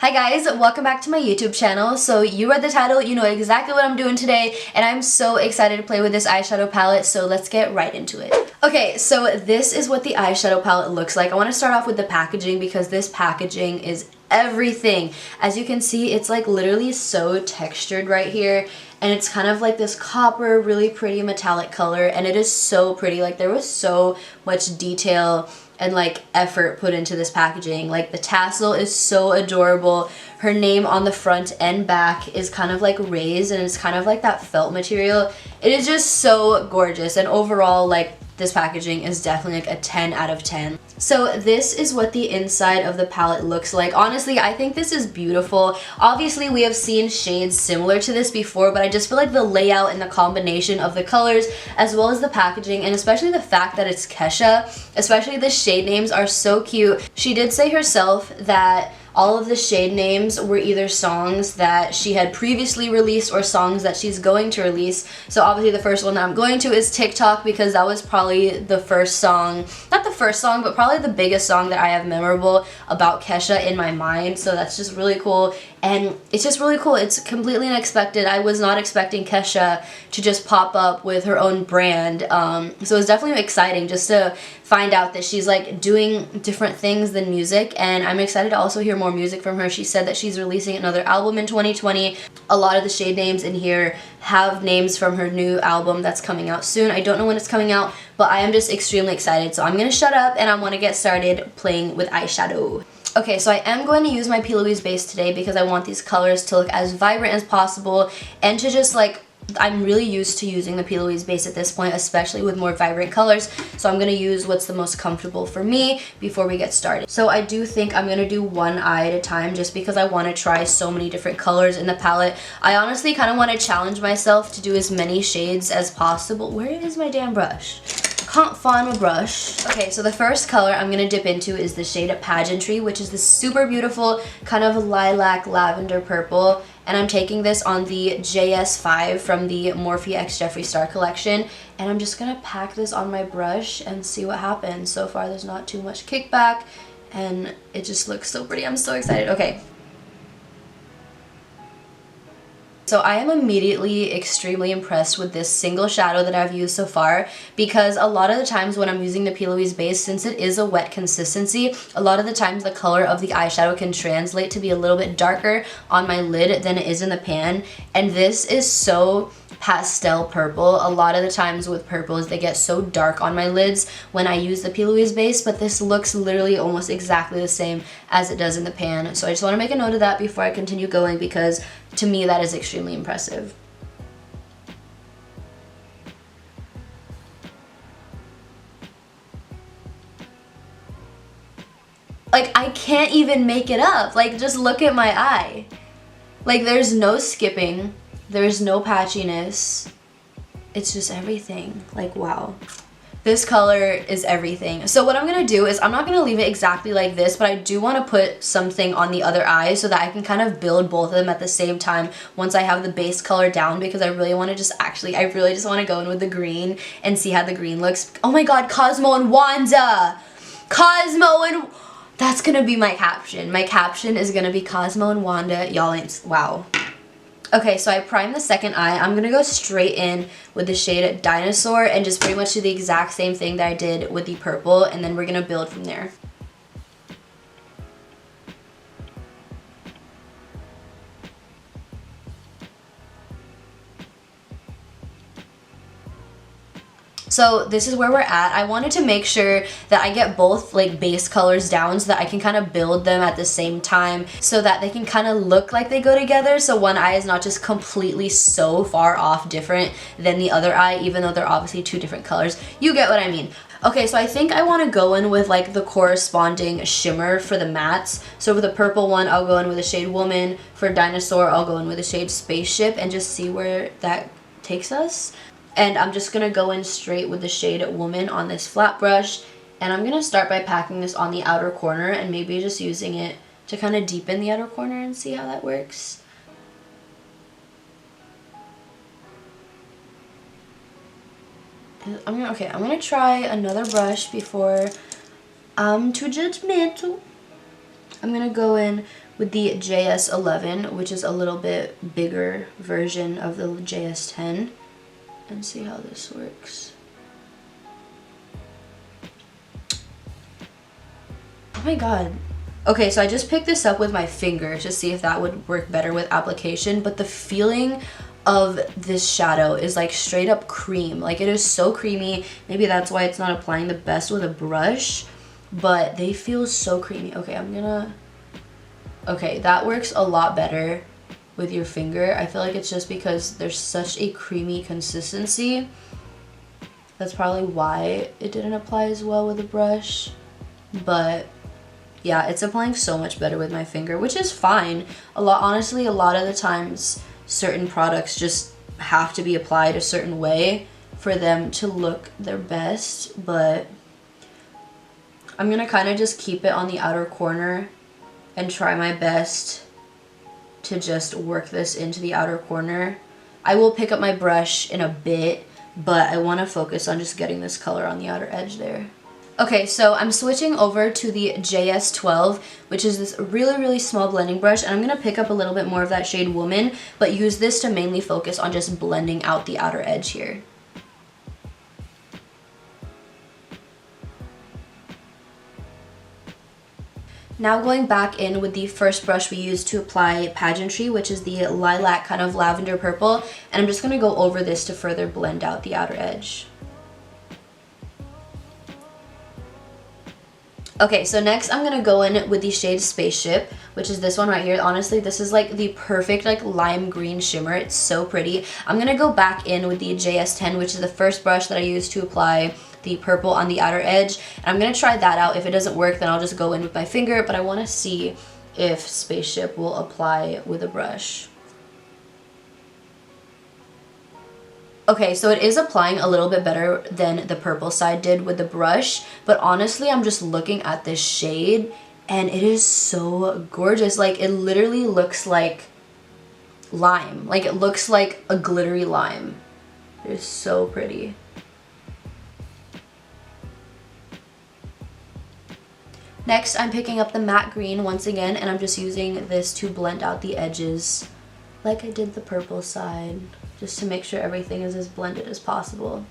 Hi guys, welcome back to my YouTube channel. So you read the title, you know exactly what I'm doing today, and I'm so excited to play with this eyeshadow palette, so let's get right into it. Okay, so this is what the eyeshadow palette looks like. I want to start off with the packaging because this packaging is everything. As you can see, it's like literally so textured right here, and it's kind of like this copper, really pretty metallic color, and it is so pretty. Like, there was so much detail and like effort put into this packaging. Like, the tassel is so adorable. Her name on the front and back is kind of like raised, and it's kind of like that felt material. It is just so gorgeous, and overall, like, this packaging is definitely like a 10 out of 10. So this is what the inside of the palette looks like. Honestly, I think this is beautiful. Obviously, we have seen shades similar to this before, but I just feel like the layout and the combination of the colors, as well as the packaging, and especially the fact that it's Kesha, especially the shade names are so cute. She did say herself that all of the shade names were either songs that she had previously released or songs that she's going to release. So obviously the first one that I'm going to is Tik-Tok, because that was probably the first song, not the first song, but probably the biggest song that I have memorable about Kesha in my mind. So that's just really cool, and it's just really cool. It's completely unexpected. I was not expecting Kesha to just pop up with her own brand. So it was definitely exciting just to find out that she's like doing different things than music, and I'm excited to also hear more music from her. She said that she's releasing another album in 2020. A lot of the shade names in here have names from her new album that's coming out soon. I don't know when it's coming out, but I am just extremely excited. So I'm gonna shut up and I want to get started playing with eyeshadow. Okay, so I am going to use my P. Louise base today because I want these colors to look as vibrant as possible, and to just like, I'm really used to using the P. Louise base at this point, especially with more vibrant colors. So I'm going to use what's the most comfortable for me before we get started. So I do think I'm going to do one eye at a time just because I want to try so many different colors in the palette. I honestly kind of want to challenge myself to do as many shades as possible. Where is my damn brush? Can't find my brush. Okay, so the first color I'm gonna dip into is the shade Pageantry, which is this super beautiful kind of lilac lavender purple, and I'm taking this on the JS5 from the Morphe x Jeffree Star collection, and I'm just gonna pack this on my brush and see what happens. So far there's not too much kickback, and it just looks so pretty. I'm so excited. Okay. So I am immediately extremely impressed with this single shadow that I've used so far, because a lot of the times when I'm using the P. Louise base, since it is a wet consistency, a lot of the times the color of the eyeshadow can translate to be a little bit darker on my lid than it is in the pan, and this is so pastel purple. A lot of the times with purples, they get so dark on my lids when I use the P. Louise base, but this looks literally almost exactly the same as it does in the pan. So I just want to make a note of that before I continue going, because to me that is extremely impressive. Like, I can't even make it up. Like, just look at my eye. Like, there's no skipping. There's no patchiness. It's just everything. Like, wow. This color is everything. So what I'm going to do is, I'm not going to leave it exactly like this, but I do want to put something on the other eye so that I can kind of build both of them at the same time once I have the base color down, because I really want to just I really just want to go in with the green and see how the green looks. Oh my god, Cosmo and Wanda! Cosmo and... That's going to be my caption. My caption is going to be Cosmo and Wanda. Y'all ain't... Wow. Okay, so I primed the second eye. I'm going to go straight in with the shade Dinosaur and just pretty much do the exact same thing that I did with the purple, and then we're going to build from there. So this is where we're at. I wanted to make sure that I get both like base colors down so that I can kind of build them at the same time, so that they can kind of look like they go together, so one eye is not just completely so far off different than the other eye, even though they're obviously two different colors. You get what I mean. Okay, so I think I want to go in with like the corresponding shimmer for the mattes. So for the purple one, I'll go in with the shade Woman. For Dinosaur, I'll go in with the shade Spaceship, and just see where that takes us. And I'm just going to go in straight with the shade Woman on this flat brush. And I'm going to start by packing this on the outer corner and maybe just using it to kind of deepen the outer corner and see how that works. I'm going to try another brush before I'm too judgmental. I'm going to go in with the JS11, which is a little bit bigger version of the JS10, and see how this works. Oh my god. Okay, so I just picked this up with my finger to see if that would work better with application, but the feeling of this shadow is like straight up cream. Like, it is so creamy. Maybe that's why it's not applying the best with a brush, but they feel so creamy. Okay, okay, that works a lot better with your finger. I feel like it's just because there's such a creamy consistency. That's probably why it didn't apply as well with a brush, but yeah, it's applying so much better with my finger, which is fine. Honestly, a lot of the times certain products just have to be applied a certain way for them to look their best, but I'm gonna kind of just keep it on the outer corner and try my best to just work this into the outer corner. I will pick up my brush in a bit, but I want to focus on just getting this color on the outer edge there. Okay, so I'm switching over to the JS12, which is this really, really small blending brush, and I'm going to pick up a little bit more of that shade Woman, but use this to mainly focus on just blending out the outer edge here. Now going back in with the first brush we used to apply Pageantry, which is the lilac kind of lavender purple, and I'm just going to go over this to further blend out the outer edge. Okay, so next I'm gonna go in with the shade Spaceship, which is this one right here. Honestly, this is like the perfect like lime green shimmer. It's so pretty. I'm gonna go back in with the JS10, which is the first brush that I used to apply the purple on the outer edge. And I'm gonna try that out. If it doesn't work, then I'll just go in with my finger, but I wanna see if Spaceship will apply with a brush. Okay, so it is applying a little bit better than the purple side did with the brush, but honestly, I'm just looking at this shade and it is so gorgeous. Like, it literally looks like lime. Like, it looks like a glittery lime. It is so pretty. Next, I'm picking up the matte green once again, and I'm just using this to blend out the edges like I did the purple side, just to make sure everything is as blended as possible.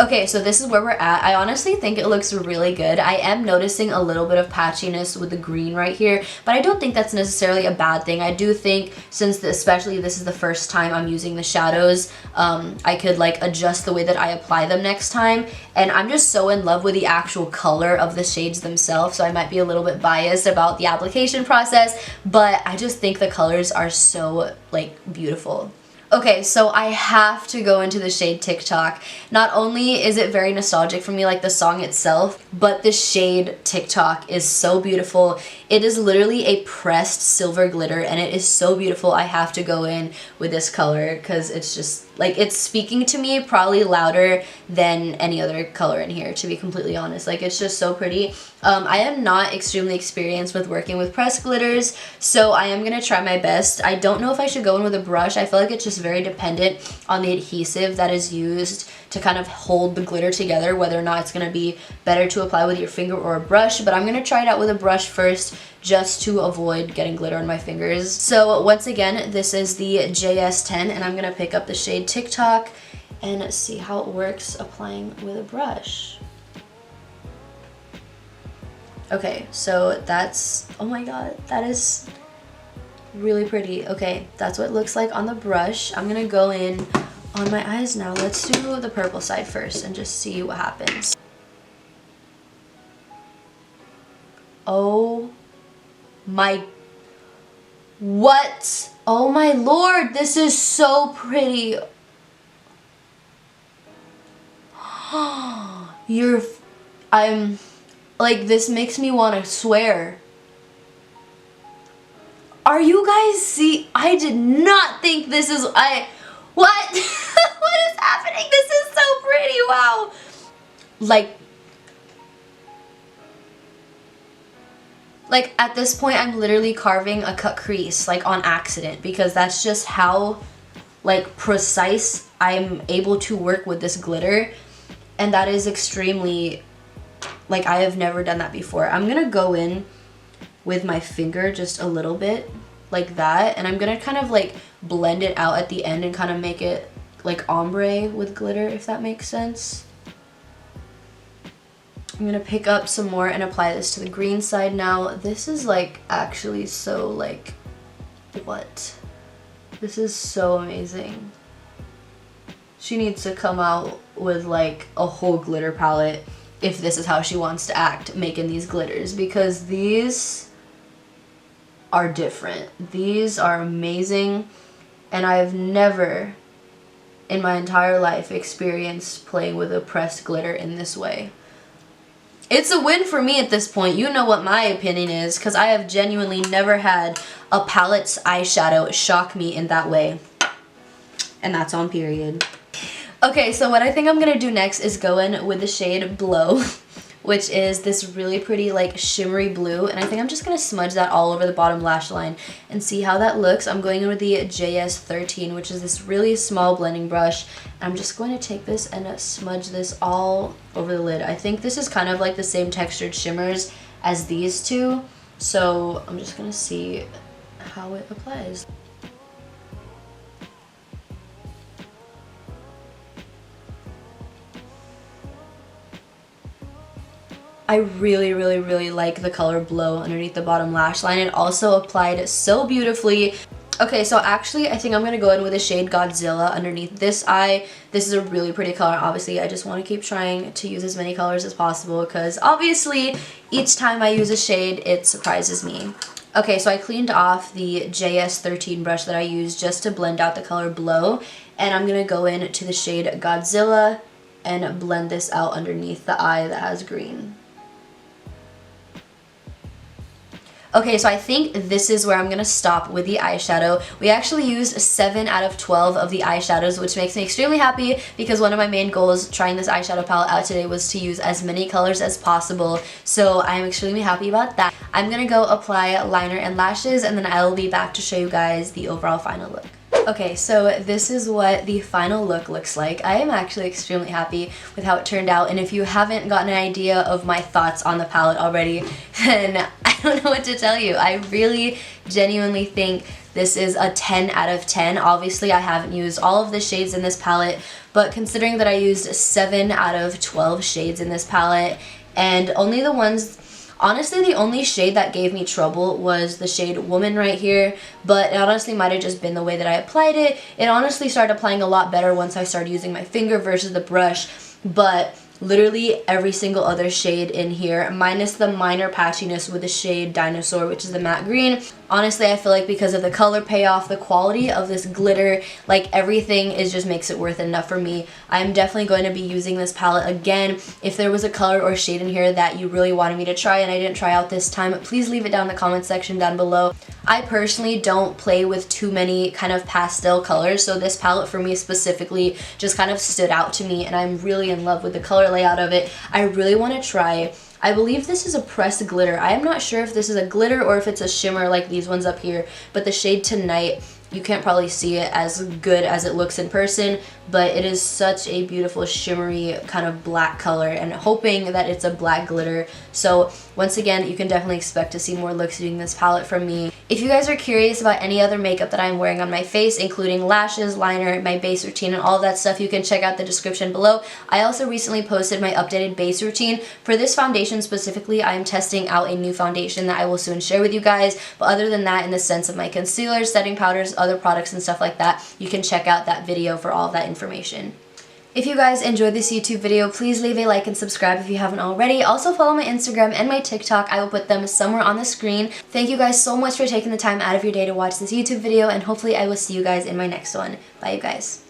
Okay, so this is where we're at. I honestly think it looks really good. I am noticing a little bit of patchiness with the green right here, but I don't think that's necessarily a bad thing. I do think, since especially this is the first time I'm using the shadows, I could like adjust the way that I apply them next time. And I'm just so in love with the actual color of the shades themselves, so I might be a little bit biased about the application process, but I just think the colors are so like beautiful. Okay, so I have to go into the shade Tik-Tok. Not only is it very nostalgic for me, like the song itself, but the shade Tik-Tok is so beautiful. It is literally a pressed silver glitter, and it is so beautiful. I have to go in with this color because it's just, like, it's speaking to me probably louder than any other color in here, to be completely honest. Like, it's just so pretty. I am not extremely experienced with working with pressed glitters, so I am going to try my best. I don't know if I should go in with a brush. I feel like it's just very dependent on the adhesive that is used to kind of hold the glitter together, whether or not it's going to be better to apply with your finger or a brush, but I'm going to try it out with a brush first just to avoid getting glitter on my fingers. So once again, this is the JS10, and I'm going to pick up the shade Tik-Tok and see how it works applying with a brush. Okay, so that's, oh my god, that is really pretty. Okay, that's what it looks like on the brush. I'm gonna go in on my eyes now. Let's do the purple side first and just see what happens. Oh my, what? Oh my lord, this is so pretty. I'm like, this makes me want to swear. Are you guys see? I did not think this is, what? What is happening? This is so pretty, wow. Like at this point, I'm literally carving a cut crease, like on accident, because that's just how like precise I'm able to work with this glitter. And that is extremely Like, I have never done that before. I'm gonna go in with my finger just a little bit like that, and I'm gonna kind of like blend it out at the end and kind of make it like ombre with glitter, if that makes sense. I'm gonna pick up some more and apply this to the green side now. This is like actually so like, what? This is so amazing. She needs to come out with like a whole glitter palette if this is how she wants to act making these glitters, because these are different. These are amazing, and I've never in my entire life experienced playing with a pressed glitter in this way. It's a win for me at this point. You know what my opinion is, because I have genuinely never had a palette's eyeshadow shock me in that way. And that's on period. Okay, so what I think I'm gonna do next is go in with the shade Blow, which is this really pretty like shimmery blue, and I think I'm just gonna smudge that all over the bottom lash line and see how that looks. I'm going in with the JS13, which is this really small blending brush. I'm just going to take this and smudge this all over the lid. I think this is kind of like the same textured shimmers as these two, so I'm just gonna see how it applies. I really, really, really like the color Blow underneath the bottom lash line. It also applied so beautifully. Okay, so actually I think I'm going to go in with the shade Godzilla underneath this eye. This is a really pretty color. Obviously, I just want to keep trying to use as many colors as possible, because obviously each time I use a shade, it surprises me. Okay, so I cleaned off the JS13 brush that I used just to blend out the color Blow, and I'm going to go in to the shade Godzilla and blend this out underneath the eye that has green. Okay, so I think this is where I'm going to stop with the eyeshadow. We actually used 7 out of 12 of the eyeshadows, which makes me extremely happy, because one of my main goals trying this eyeshadow palette out today was to use as many colors as possible. So I'm extremely happy about that. I'm going to go apply liner and lashes, and then I will be back to show you guys the overall final look. Okay, so this is what the final look looks like. I am actually extremely happy with how it turned out, and if you haven't gotten an idea of my thoughts on the palette already, then I don't know what to tell you. I really genuinely think this is a 10 out of 10. Obviously, I haven't used all of the shades in this palette, but considering that I used 7 out of 12 shades in this palette, and only the ones... Honestly, the only shade that gave me trouble was the shade Woman right here, but it honestly might have just been the way that I applied it. It honestly started applying a lot better once I started using my finger versus the brush, but literally every single other shade in here, minus the minor patchiness with the shade Dinosaur, which is the matte green. Honestly, I feel like because of the color payoff, the quality of this glitter, like everything is just makes it worth enough for me. I'm definitely going to be using this palette again. If there was a color or shade in here that you really wanted me to try and I didn't try out this time, please leave it down in the comment section down below. I personally don't play with too many kind of pastel colors, so this palette for me specifically just kind of stood out to me, and I'm really in love with the color layout of it. I really want to try, I believe this is a pressed glitter. I am not sure if this is a glitter or if it's a shimmer like these ones up here, but the shade Tonight, you can't probably see it as good as it looks in person, but it is such a beautiful shimmery kind of black color, and hoping that it's a black glitter. So once again, you can definitely expect to see more looks using this palette from me. If you guys are curious about any other makeup that I'm wearing on my face, including lashes, liner, my base routine, and all of that stuff, you can check out the description below. I also recently posted my updated base routine. For this foundation specifically, I am testing out a new foundation that I will soon share with you guys, but other than that, in the sense of my concealers, setting powders, other products and stuff like that, you can check out that video for all of that information. If you guys enjoyed this YouTube video, please leave a like and subscribe if you haven't already. Also follow my Instagram and my TikTok. I will put them somewhere on the screen. Thank you guys so much for taking the time out of your day to watch this YouTube video, and hopefully I will see you guys in my next one. Bye, you guys.